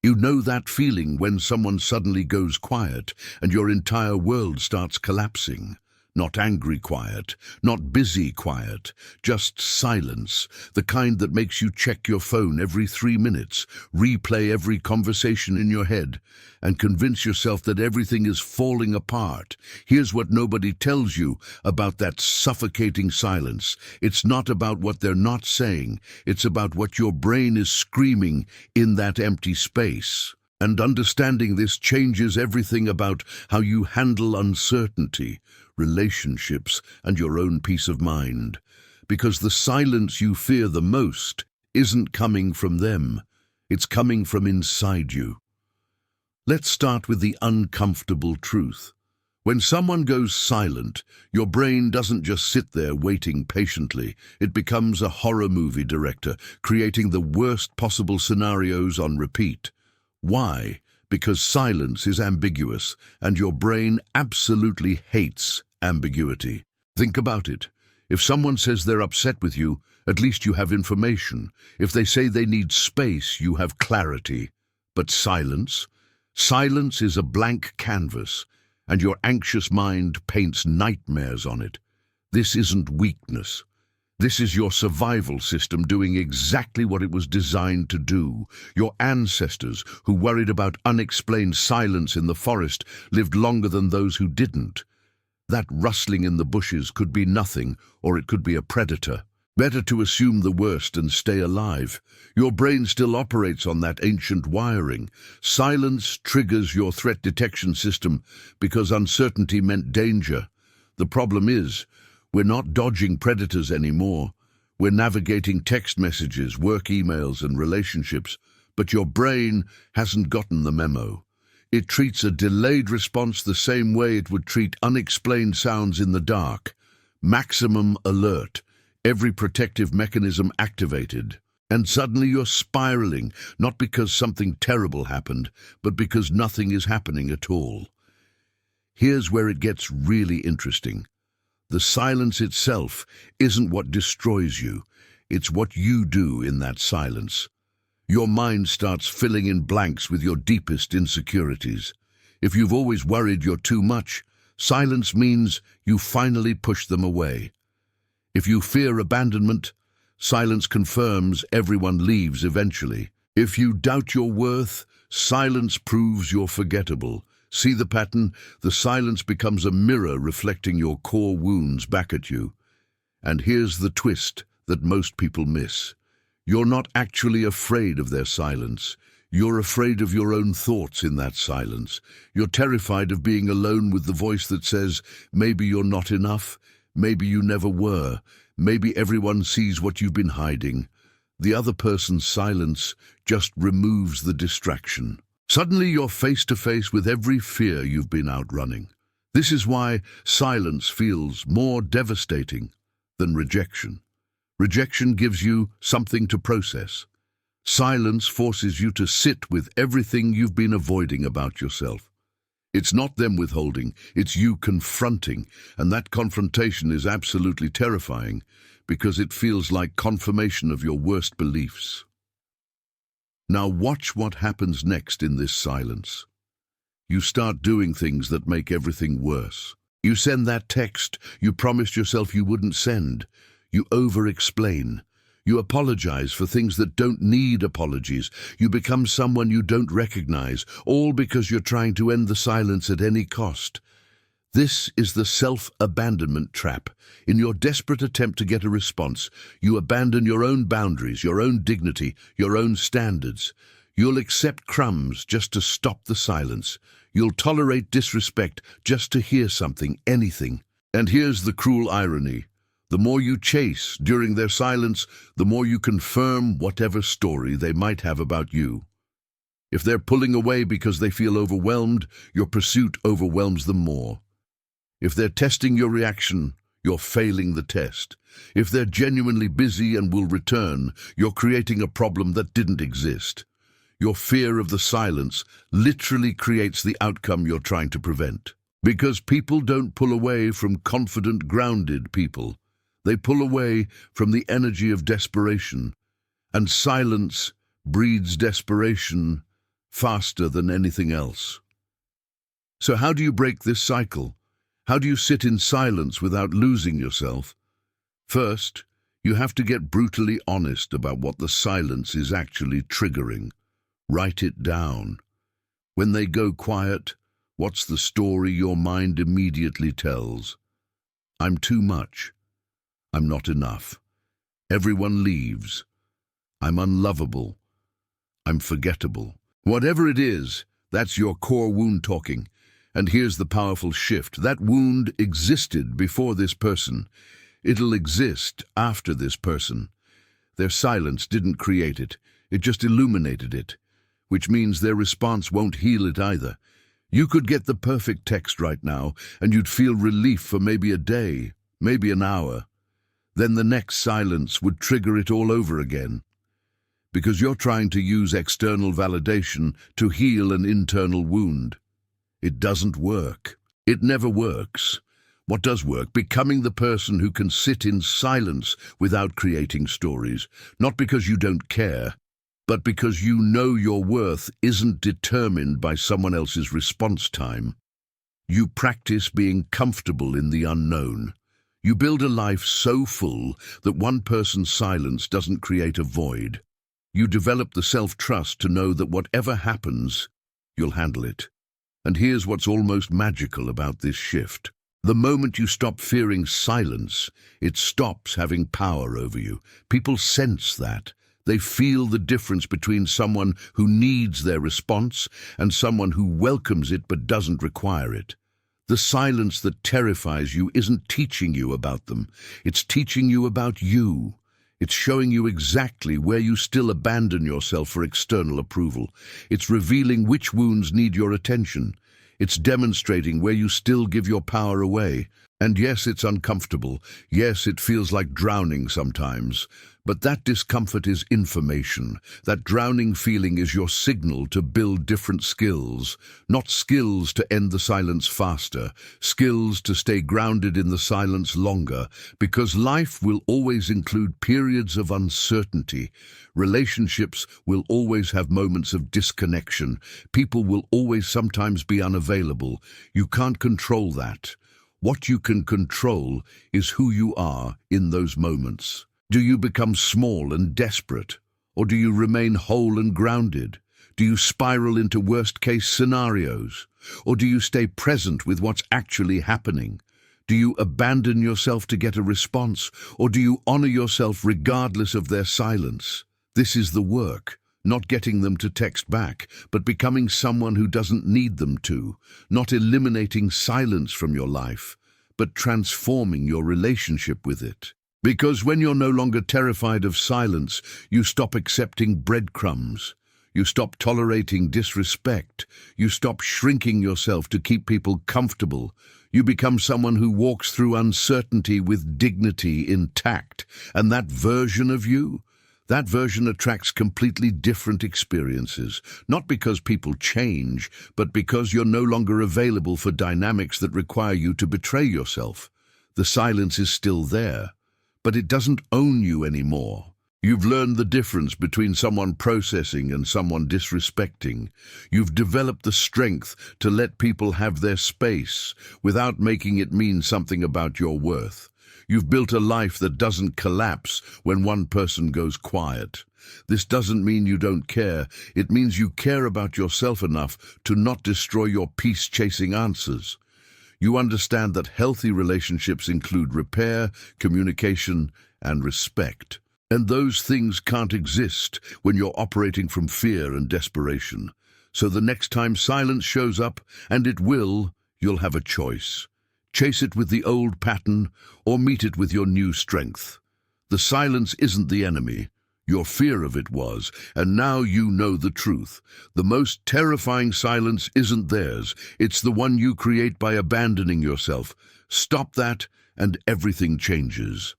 You know that feeling when someone suddenly goes quiet and your entire world starts collapsing. Not angry quiet, not busy quiet, just silence, the kind that makes you check your phone every 3 minutes, replay every conversation in your head, and convince yourself that everything is falling apart. Here's what nobody tells you about that suffocating silence. It's not about what they're not saying, it's about what your brain is screaming in that empty space. And understanding this changes everything about how you handle uncertainty, relationships, and your own peace of mind. Because the silence you fear the most isn't coming from them, it's coming from inside you. Let's start with the uncomfortable truth. When someone goes silent, your brain doesn't just sit there waiting patiently. It becomes a horror movie director, creating the worst possible scenarios on repeat. Why? Because silence is ambiguous, and your brain absolutely hates ambiguity. Think about it. If someone says they're upset with you, at least you have information. If they say they need space, you have clarity. But silence? Silence is a blank canvas, and your anxious mind paints nightmares on it. This isn't weakness. This is your survival system doing exactly what it was designed to do. Your ancestors, who worried about unexplained silence in the forest, lived longer than those who didn't. That rustling in the bushes could be nothing, or it could be a predator. Better to assume the worst and stay alive. Your brain still operates on that ancient wiring. Silence triggers your threat detection system because uncertainty meant danger. The problem is, we're not dodging predators anymore. We're navigating text messages, work emails, and relationships, but your brain hasn't gotten the memo. It treats a delayed response the same way it would treat unexplained sounds in the dark. Maximum alert, every protective mechanism activated. And suddenly you're spiraling, not because something terrible happened, but because nothing is happening at all. Here's where it gets really interesting. The silence itself isn't what destroys you, it's what you do in that silence. Your mind starts filling in blanks with your deepest insecurities. If you've always worried you're too much, silence means you finally push them away. If you fear abandonment, silence confirms everyone leaves eventually. If you doubt your worth, silence proves you're forgettable. See the pattern? The silence becomes a mirror reflecting your core wounds back at you. And here's the twist that most people miss. You're not actually afraid of their silence. You're afraid of your own thoughts in that silence. You're terrified of being alone with the voice that says, maybe you're not enough, maybe you never were, maybe everyone sees what you've been hiding. The other person's silence just removes the distraction. Suddenly you're face to face with every fear you've been outrunning. This is why silence feels more devastating than rejection. Rejection gives you something to process. Silence forces you to sit with everything you've been avoiding about yourself. It's not them withholding, it's you confronting, and that confrontation is absolutely terrifying because it feels like confirmation of your worst beliefs. Now watch what happens next in this silence. You start doing things that make everything worse. You send that text you promised yourself you wouldn't send. You over-explain. You apologize for things that don't need apologies. You become someone you don't recognize, all because you're trying to end the silence at any cost. This is the self-abandonment trap. In your desperate attempt to get a response, you abandon your own boundaries, your own dignity, your own standards. You'll accept crumbs just to stop the silence. You'll tolerate disrespect just to hear something, anything. And here's the cruel irony. The more you chase during their silence, the more you confirm whatever story they might have about you. If they're pulling away because they feel overwhelmed, your pursuit overwhelms them more. If they're testing your reaction, you're failing the test. If they're genuinely busy and will return, you're creating a problem that didn't exist. Your fear of the silence literally creates the outcome you're trying to prevent. Because people don't pull away from confident, grounded people. They pull away from the energy of desperation. And silence breeds desperation, faster than anything else. So how do you break this cycle? How do you sit in silence without losing yourself? First, you have to get brutally honest about what the silence is actually triggering. Write it down. When they go quiet, what's the story your mind immediately tells? I'm too much. I'm not enough. Everyone leaves. I'm unlovable. I'm forgettable. Whatever it is, that's your core wound talking. And here's the powerful shift. That wound existed before this person. It'll exist after this person. Their silence didn't create it. It just illuminated it, which means their response won't heal it either. You could get the perfect text right now, and you'd feel relief for maybe a day, maybe an hour. Then the next silence would trigger it all over again. Because you're trying to use external validation to heal an internal wound. It doesn't work. It never works. What does work? Becoming the person who can sit in silence without creating stories, not because you don't care, but because you know your worth isn't determined by someone else's response time. You practice being comfortable in the unknown. You build a life so full that one person's silence doesn't create a void. You develop the self-trust to know that whatever happens, you'll handle it. And here's what's almost magical about this shift. The moment you stop fearing silence, it stops having power over you. People sense that. They feel the difference between someone who needs their response and someone who welcomes it but doesn't require it. The silence that terrifies you isn't teaching you about them. It's teaching you about you. It's showing you exactly where you still abandon yourself for external approval. It's revealing which wounds need your attention. It's demonstrating where you still give your power away. And yes, it's uncomfortable. Yes, it feels like drowning sometimes. But that discomfort is information. That drowning feeling is your signal to build different skills. Not skills to end the silence faster. Skills to stay grounded in the silence longer. Because life will always include periods of uncertainty. Relationships will always have moments of disconnection. People will always sometimes be unavailable. You can't control that. What you can control is who you are in those moments. Do you become small and desperate? Or do you remain whole and grounded? Do you spiral into worst-case scenarios? Or do you stay present with what's actually happening? Do you abandon yourself to get a response? Or do you honor yourself regardless of their silence? This is the work. Not getting them to text back, but becoming someone who doesn't need them to. Not eliminating silence from your life, but transforming your relationship with it. Because when you're no longer terrified of silence, you stop accepting breadcrumbs. You stop tolerating disrespect. You stop shrinking yourself to keep people comfortable. You become someone who walks through uncertainty with dignity intact. And that version of you? That version attracts completely different experiences, not because people change, but because you're no longer available for dynamics that require you to betray yourself. The silence is still there, but it doesn't own you anymore. You've learned the difference between someone processing and someone disrespecting. You've developed the strength to let people have their space without making it mean something about your worth. You've built a life that doesn't collapse when one person goes quiet. This doesn't mean you don't care. It means you care about yourself enough to not destroy your peace-chasing answers. You understand that healthy relationships include repair, communication, and respect. And those things can't exist when you're operating from fear and desperation. So the next time silence shows up, and it will, you'll have a choice. Chase it with the old pattern, or meet it with your new strength. The silence isn't the enemy. Your fear of it was, and now you know the truth. The most terrifying silence isn't theirs. It's the one you create by abandoning yourself. Stop that, and everything changes.